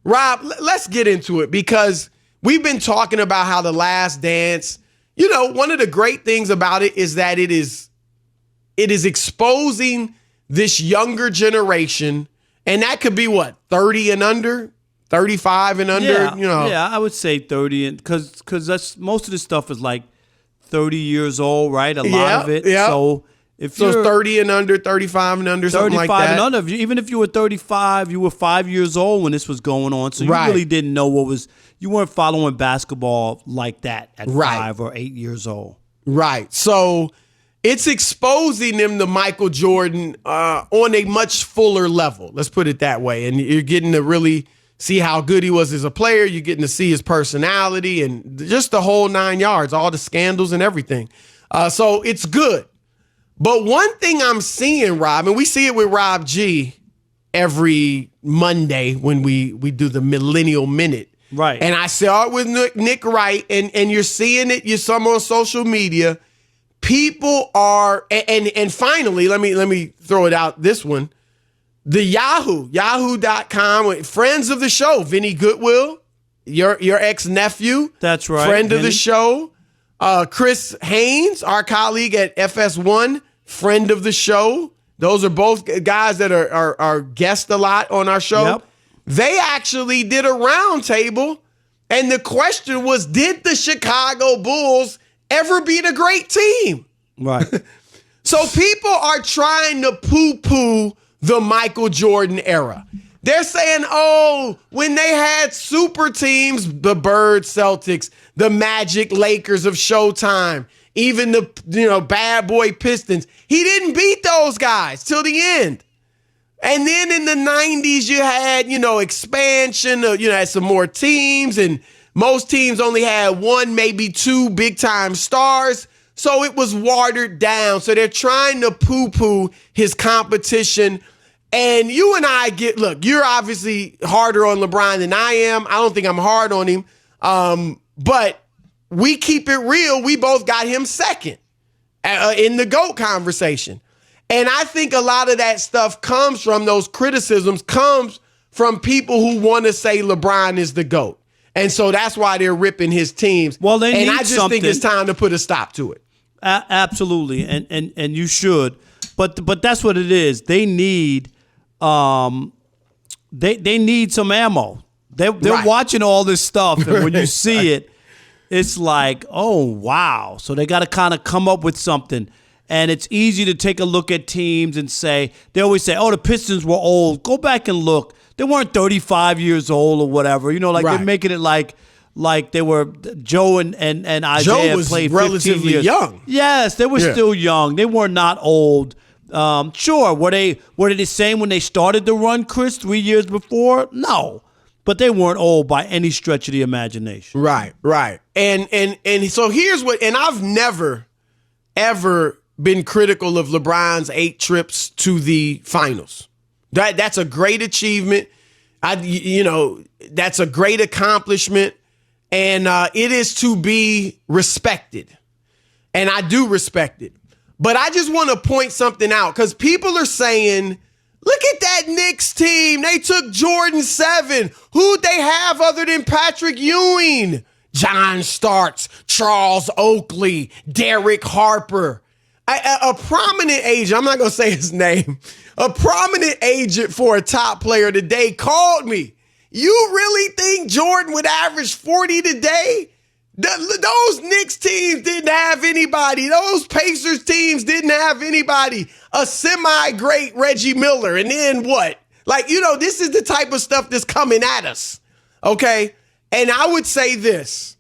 Rob, let's get into it because we've been talking about how The Last Dance, you know, one of the great things about it is that it is exposing this younger generation, and that could be what, 30 and under, 35 and under, Yeah, I would say 30, because that's most of this stuff is like 30 years old, right? A lot of it. Yeah. So if So you're it's 30 and under, 35 and under, something like that. 35 and under, even if you were 35, you were 5 years old when this was going on. So you really didn't know you weren't following basketball like that at 5 or 8 years old. Right. So it's exposing them to Michael Jordan on a much fuller level. Let's put it that way. And you're getting to really see how good he was as a player. You're getting to see his personality and just the whole 9 yards, all the scandals and everything. So it's good. But one thing I'm seeing, Rob, and we see it with Rob G every Monday when we do the Millennial Minute. Right. And I saw it with Nick Wright, and you're seeing it, you're some on social media. People are, and finally, let me throw it out, this one. The Yahoo.com, friends of the show, Vinny Goodwill, your ex-nephew. That's right. Friend of the show. Chris Haynes, our colleague at FS1, friend of the show. Those are both guys that are guests a lot on our show. Yep. They actually did a roundtable, and the question was, did the Chicago Bulls ever beat a great team? Right. So people are trying to poo-poo the Michael Jordan era. They're saying, oh, when they had super teams, the Bird Celtics, the Magic Lakers of Showtime, even the bad boy Pistons, he didn't beat those guys till the end. And then in the 90s, you had, expansion, had some more teams, and most teams only had one, maybe two big-time stars. So it was watered down. So they're trying to poo-poo his competition. And you and I look, you're obviously harder on LeBron than I am. I don't think I'm hard on him. But we keep it real. We both got him second in the GOAT conversation. And I think a lot of that stuff comes from those criticisms, comes from people who want to say LeBron is the GOAT. And so that's why they're ripping his teams. Well, they need I just think it's time to put a stop to it. Absolutely. And you should. But that's what it is. They need they need some ammo. They're watching all this stuff, and when you see it, it's like, oh, wow. So they got to kind of come up with something. And it's easy to take a look at teams and say, they always say, oh, the Pistons were old. Go back and look. They weren't 35 years old or whatever. They're making it like they were Joe and Isaiah Joe was played 15 relatively years. young. Yes, they were still young. They were not old. Sure, were they the same when they started the run, Chris, 3 years before? No. But they weren't old by any stretch of the imagination. Right. And so here's what, and I've never, ever been critical of LeBron's 8 trips to the finals. That's a great achievement. That's a great accomplishment. And it is to be respected. And I do respect it. But I just want to point something out because people are saying, look at that Knicks team. They took Jordan 7. Who'd they have other than Patrick Ewing? John Starks, Charles Oakley, Derek Harper. A prominent agent, I'm not going to say his name, a prominent agent for a top player today called me. You really think Jordan would average 40 today? Those Knicks teams didn't have anybody. Those Pacers teams didn't have anybody. A semi-great Reggie Miller. And then what? This is the type of stuff that's coming at us. Okay? And I would say this.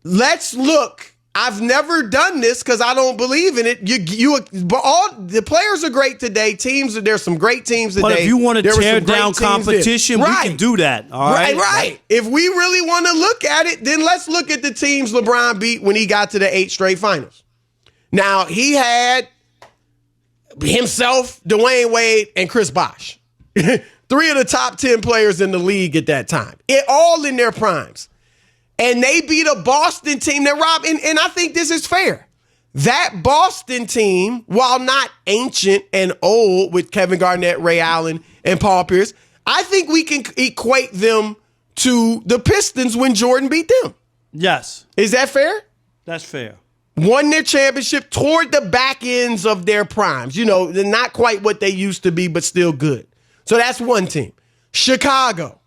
Let's look. I've never done this because I don't believe in it. But all the players are great today. There's some great teams today. But if you want to tear down competition, we can do that. All right. Right. If we really want to look at it, then let's look at the teams LeBron beat when he got to the 8 straight finals. Now, he had himself, Dwayne Wade, and Chris Bosh. 3 of the top 10 players in the league at that time. All in their primes. And they beat a Boston team that, Rob, and I think this is fair. That Boston team, while not ancient and old with Kevin Garnett, Ray Allen, and Paul Pierce, I think we can equate them to the Pistons when Jordan beat them. Yes. Is that fair? That's fair. Won their championship toward the back ends of their primes. You know, they're not quite what they used to be, but still good. So that's one team. Chicago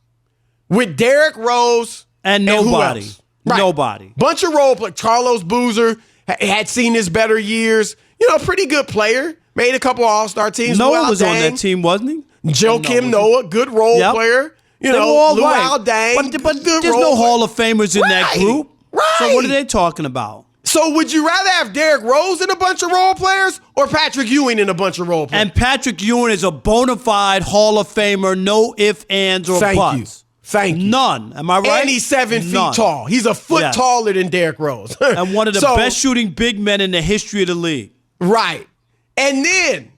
with Derrick Rose and nobody. Right. Nobody. Bunch of role players. Carlos Boozer had seen his better years. You know, pretty good player. Made a couple All-Star teams. Noah was on that team, wasn't he? Joakim Noah, good role player. You know, Luol Deng, but there's no Hall of Famers in that group. Right. So what are they talking about? So would you rather have Derrick Rose and a bunch of role players or Patrick Ewing and a bunch of role players? And Patrick Ewing is a bona fide Hall of Famer, no ifs, ands, or buts. Thank you. None. Am I right? And he's 7 feet tall. He's a foot taller than Derrick Rose. And one of the best shooting big men in the history of the league. Right. And then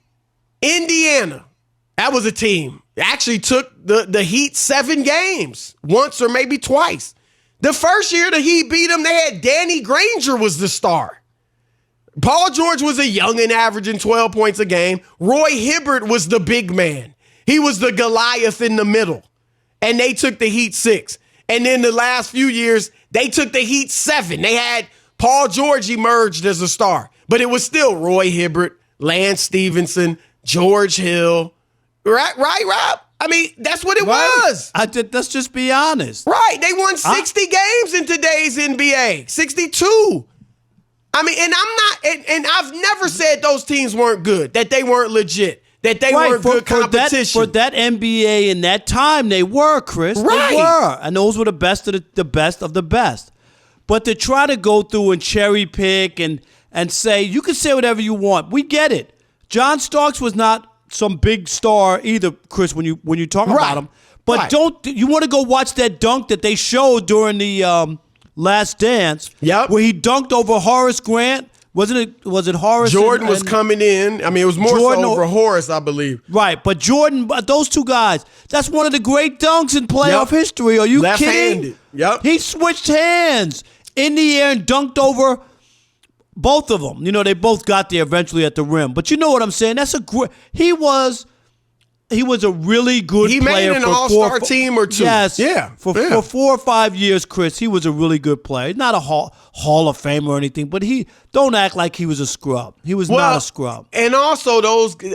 Indiana, that was a team. Actually took the Heat 7 games, once or maybe twice. The first year the Heat beat them, they had Danny Granger was the star. Paul George was a youngin' averaging 12 points a game. Roy Hibbert was the big man. He was the Goliath in the middle. And they took the Heat 6. And then the last few years, they took the Heat 7. They had Paul George emerged as a star. But it was still Roy Hibbert, Lance Stevenson, George Hill. Right, Rob? I mean, that's what it was. Let's just be honest. Right. They won 60 games in today's NBA. 62. I mean, and I'm not, and I've never said those teams weren't good, that they weren't legit, that they weren't good competition. For that NBA in that time, they were, Chris. Right. They were. And those were the best of the best of the best. But to try to go through and cherry pick and say, you can say whatever you want. We get it. John Starks was not some big star either, Chris, when you talk about him. But don't you want to go watch that dunk that they showed during the Last Dance? Yep. Where he dunked over Horace Grant. Was it Horace? Jordan was coming in. I mean, it was more Jordan, so over Horace, I believe. Right, but Jordan, those two guys, that's one of the great dunks in playoff history. Are you Left-handed. kidding? Yep. He switched hands in the air and dunked over both of them. You know, they both got there eventually at the rim. But you know what I'm saying? That's a great. He was a really good player. He made an all-star team or two. Yes. Yeah. For 4 or 5 years, Chris, he was a really good player. He's not a Hall of Fame or anything, but don't act like he was a scrub. He was not a scrub. And also,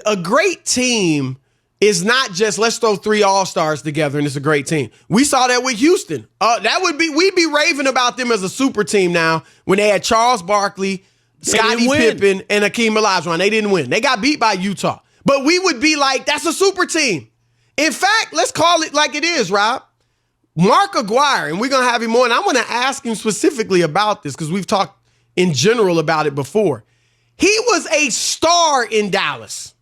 a great team is not just let's throw 3 all-stars together and it's a great team. We saw that with Houston. We'd be raving about them as a super team now when they had Charles Barkley, Scottie Pippen, and Hakeem Olajuwon. They didn't win. They got beat by Utah. But we would be like, that's a super team. In fact, let's call it like it is, Rob. Mark Aguirre, and we're going to have him on. I want to ask him specifically about this because we've talked in general about it before. He was a star in Dallas.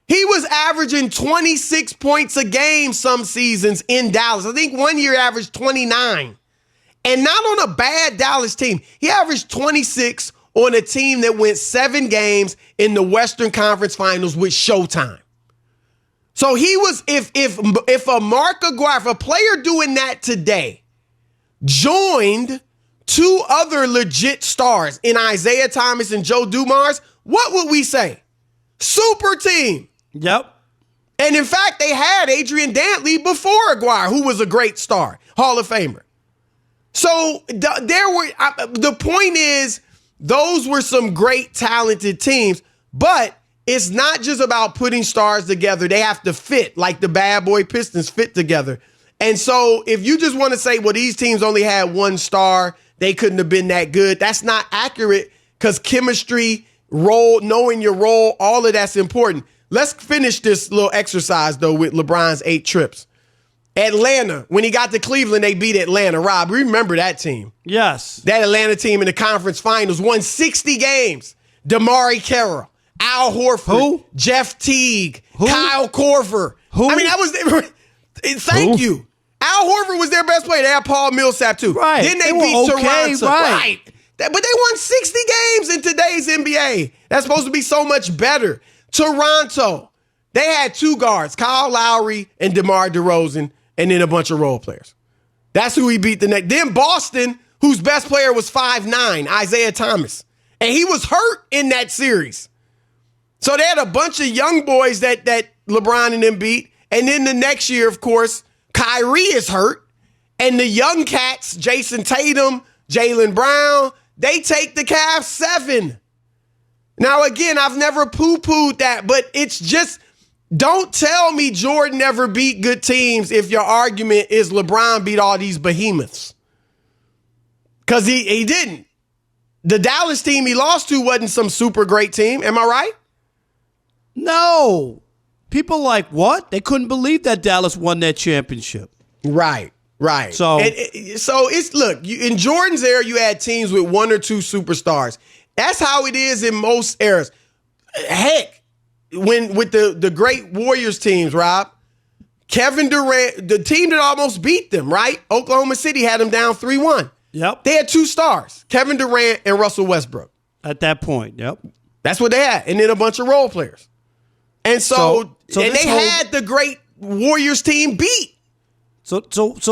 He was averaging 26 points a game some seasons in Dallas. I think one year averaged 29. And not on a bad Dallas team. He averaged 26 on a team that went 7 games in the Western Conference Finals with Showtime. So he was, if a Mark Aguirre, if a player doing that today joined 2 other legit stars in Isaiah Thomas and Joe Dumars, what would we say? Super team. Yep. And in fact, they had Adrian Dantley before Aguirre, who was a great star, Hall of Famer. So the point is, those were some great talented teams, but it's not just about putting stars together. They have to fit like the bad boy Pistons fit together. And so if you just want to say, well, these teams only had 1 star, they couldn't have been that good. That's not accurate because chemistry, role, knowing your role, all of that's important. Let's finish this little exercise, though, with LeBron's 8 trips. Atlanta, when he got to Cleveland, they beat Atlanta. Rob, remember that team? Yes. That Atlanta team in the conference finals won 60 games. Damari Carroll, Al Horford, Jeff Teague, Kyle Korver. Who? I mean, that was thank you. Al Horford was their best player. They had Paul Millsap, too. Right. Then they beat Toronto. Right. But they won 60 games in today's NBA. That's supposed to be so much better. Toronto, they had 2 guards, Kyle Lowry and DeMar DeRozan, and then a bunch of role players. That's who he beat the next. Then Boston, whose best player was 5'9", Isaiah Thomas. And he was hurt in that series. So they had a bunch of young boys that LeBron and them beat. And then the next year, of course, Kyrie is hurt. And the young cats, Jason Tatum, Jaylen Brown, they take the Cavs 7. Now, again, I've never poo-pooed that, but it's just, don't tell me Jordan never beat good teams if your argument is LeBron beat all these behemoths. Because he didn't. The Dallas team he lost to wasn't some super great team. Am I right? No. People like, what? They couldn't believe that Dallas won that championship. Right. So it's, look, in Jordan's era, you had teams with one or two superstars. That's how it is in most eras. Heck, with the great Warriors teams, Rob, Kevin Durant, the team that almost beat them, right? Oklahoma City had them down 3-1. Yep. They had two stars, Kevin Durant and Russell Westbrook. At that point, yep. That's what they had. And then a bunch of role players. And so they had the great Warriors team beat. So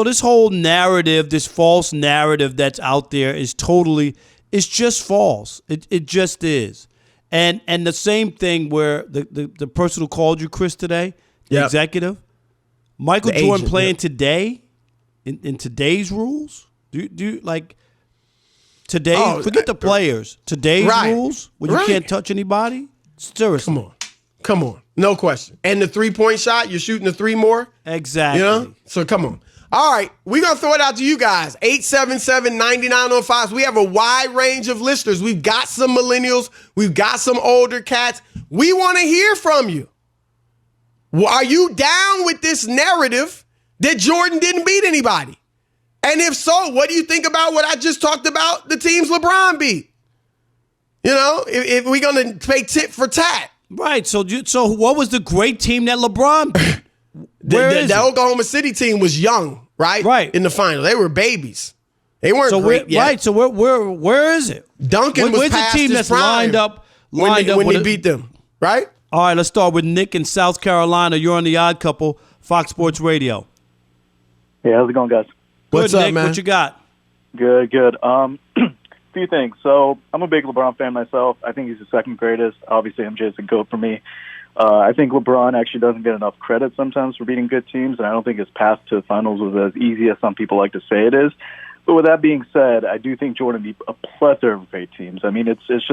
this whole narrative, this false narrative that's out there is it's just false. It just is. And the same thing where the person who called you, Chris, today, the executive, Michael Jordan playing today in today's rules. Do you like today? Forget the players. Today's rules when you can't touch anybody. Seriously, come on, no question. And the 3-point shot, you're shooting the 3 more. Exactly. You know? So come on. All right, we're gonna throw it out to you guys. 877-9905. We have a wide range of listeners. We've got some millennials. We've got some older cats. We want to hear from you. Are you down with this narrative that Jordan didn't beat anybody? And if so, what do you think about what I just talked about, the teams LeBron beat? You know, if we're going to play tit for tat. Right. So what was the great team that LeBron beat? The Oklahoma City team was young, right? Right. In the final. They were babies. They weren't great yet. Right. So where is it? Duncan was past the team his that's prime lined up when they beat them, right? All right, let's start with Nick in South Carolina. You're on The Odd Couple, Fox Sports Radio. Hey, how's it going, guys? What's Good, up, Nick? man? Good. Few things. So I'm a big LeBron fan myself. I think he's the second greatest. Obviously, MJ is a GOAT for me. I think LeBron actually doesn't get enough credit sometimes for beating good teams, and I don't think his path to the finals was as easy as some people like to say it is. But with that being said, I do think Jordan beat a plethora of great teams. I mean, it's just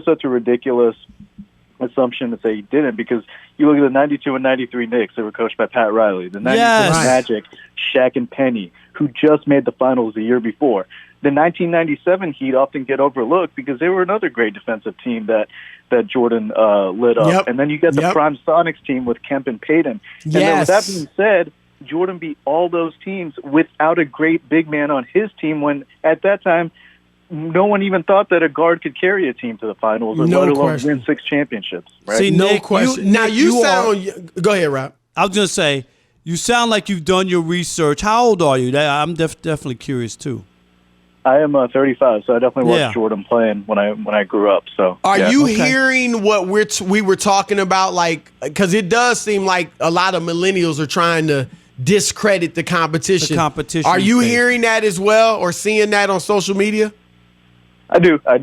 such a ridiculous assumption to say he didn't, because you look at the 92 and 93 Knicks that were coached by Pat Riley, the 96 Magic, Shaq and Penny, who just made the finals the year before. The 1997 Heat often get overlooked because they were another great defensive team that Jordan lit up. Yep. And then you get the prime Sonics team with Kemp and Payton. And then with that being said, Jordan beat all those teams without a great big man on his team, when at that time no one even thought that a guard could carry a team to the finals, or let alone win 6 championships. Right? See, No Nick, question. Go ahead, Rob. I was going to say, you sound like you've done your research. How old are you? I'm definitely curious, too. I am 35, so I definitely watched Jordan playing when I grew up. So, are you hearing what we were talking about? Like, because it does seem like a lot of millennials are trying to discredit the competition. Are you hearing that as well, or seeing that on social media? I do. I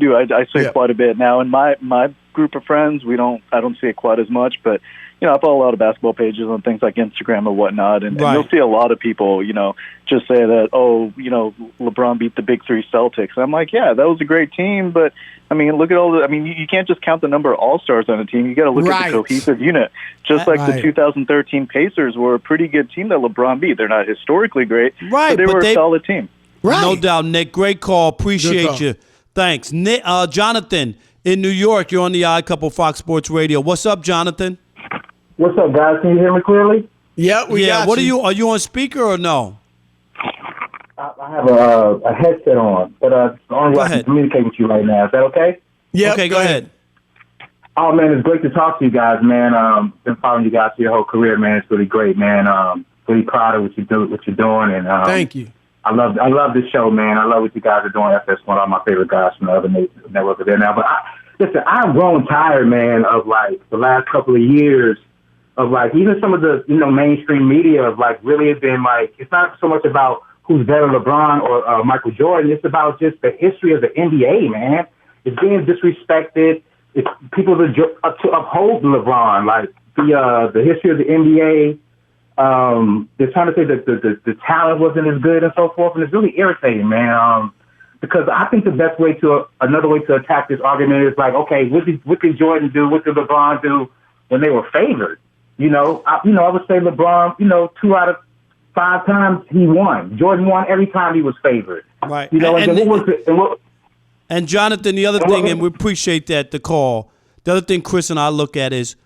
see it quite a bit now. In my group of friends, I don't see it quite as much, but I follow a lot of basketball pages on things like Instagram or whatnot, and you'll see a lot of people, just say that, LeBron beat the Big Three Celtics. And I'm like, yeah, that was a great team, but I mean, look at you can't just count the number of all-stars on a team. You got to look at the cohesive unit. Just like the 2013 Pacers were a pretty good team that LeBron beat. They're not historically great, but they were a solid team. Right. No doubt, Nick. Great call. Appreciate you. Thanks. Nick, Jonathan in New York, you're on The Odd Couple, Fox Sports Radio. What's up, Jonathan? What's up, guys? Can you hear me clearly? Yep, we got you. Are you on speaker or no? I have a headset on, but the only way I can communicate with you right now. Is that okay? Yeah. Okay, go ahead. Oh, man, it's great to talk to you guys, man. Been following you guys for your whole career, man. It's really great, man. Really proud of what you're doing, and thank you. I love this show, man. I love what you guys are doing. That's one of my favorite guys from the other network there now. But listen, I've grown tired, man, of like the last couple of years of like even some of the mainstream media of like really have been like, it's not so much about who's better, LeBron or Michael Jordan. It's about just the history of the NBA, man. It's being disrespected. it's people to uphold LeBron, like the history of the NBA. They're trying to say that the talent wasn't as good and so forth, and it's really irritating, man. Because I think the best way another way to attack this argument is like, okay, what did Jordan do? What did LeBron do when they were favored? I would say LeBron, 2 out of 5 times he won. Jordan won every time he was favored. Right. And Jonathan, the other thing, and we appreciate that, the call, the other thing Chris and I look at is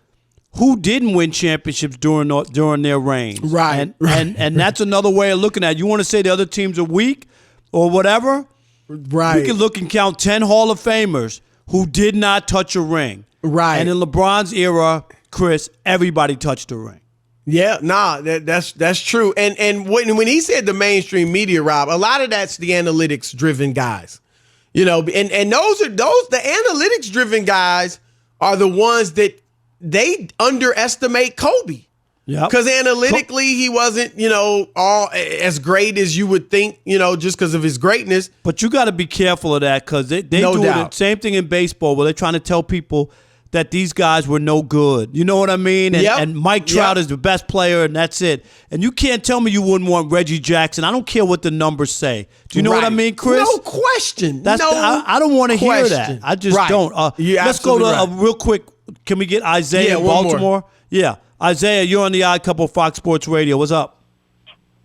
who didn't win championships during their reigns. Right. And that's another way of looking at it. You want to say the other teams are weak or whatever? Right. We can look and count 10 Hall of Famers who did not touch a ring. Right. And in LeBron's era, Chris, everybody touched a ring. Yeah, that's true. And when he said the mainstream media, Rob, a lot of that's the analytics driven guys. And the analytics driven guys are the ones that they underestimate Kobe. Yeah. Because analytically he wasn't, all as great as you would think, just because of his greatness. But you got to be careful of that because they No do doubt. the same thing in baseball where they're trying to tell people that these guys were no good. You know what I mean? And Mike Trout is the best player, and that's it. And you can't tell me you wouldn't want Reggie Jackson. I don't care what the numbers say. Do you know what I mean, Chris? No question. I don't want to hear that. I just don't. Let's go to real quick. Can we get Isaiah in Baltimore? More. Yeah. Isaiah, you're on the Odd Couple Fox Sports Radio. What's up?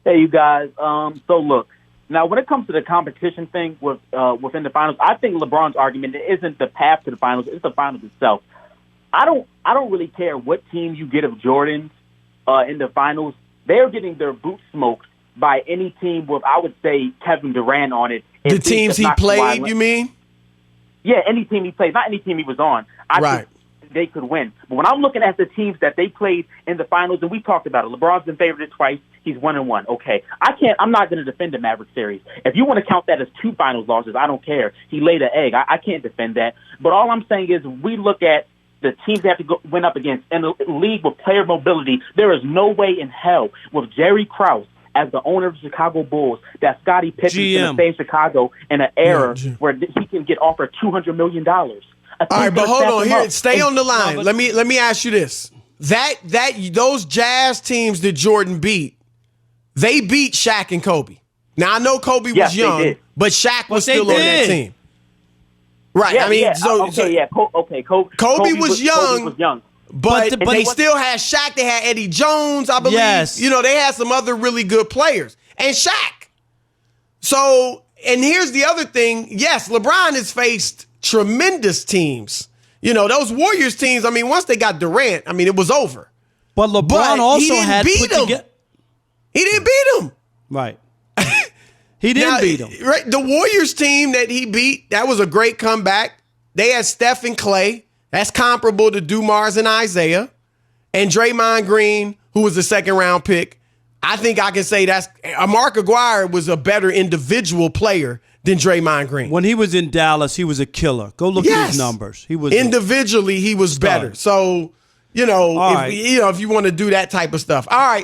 Hey, you guys. So look, now when it comes to the competition thing within the finals, I think LeBron's argument isn't the path to the finals; it's the finals itself. I don't really care what team you get of Jordan's in the finals. They're getting their boots smoked by any team with, I would say, Kevin Durant on it. The teams he played, you mean? Yeah, any team he played, not any team he was on. I think they could win. But when I'm looking at the teams that they played in the finals, and we talked about it, LeBron's been favored twice. He's 1-1. Okay, I'm not going to defend the Maverick series. If you want to count that as 2 finals losses, I don't care. He laid an egg. I can't defend that. But all I'm saying is we look at the teams they have to win up against in a league with player mobility. There is no way in hell with Jerry Krause as the owner of the Chicago Bulls that Scottie Pippen's going to stay in Chicago in an era where he can get offered $200 million. All right, but hold on here. Stay on the line. Let me ask you this: those Jazz teams that Jordan beat, they beat Shaq and Kobe. Now I know Kobe was young, but Shaq was still on that team. Right. Yeah, Kobe was young. But they still had Shaq. They had Eddie Jones, I believe. Yes. They had some other really good players. And Shaq. So, and here's the other thing. Yes, LeBron has faced tremendous teams. Those Warriors teams, once they got Durant, it was over. But LeBron also had put together. He didn't beat him. Right. He didn't beat him. Right. The Warriors team that he beat, that was a great comeback. They had Steph and Clay. That's comparable to Dumars and Isaiah. And Draymond Green, who was the 2nd-round pick. I think I can say Mark Aguirre was a better individual player than Draymond Green. When he was in Dallas, he was a killer. Go look at his numbers. He was individually, he was better. So, if you want to do that type of stuff. All right.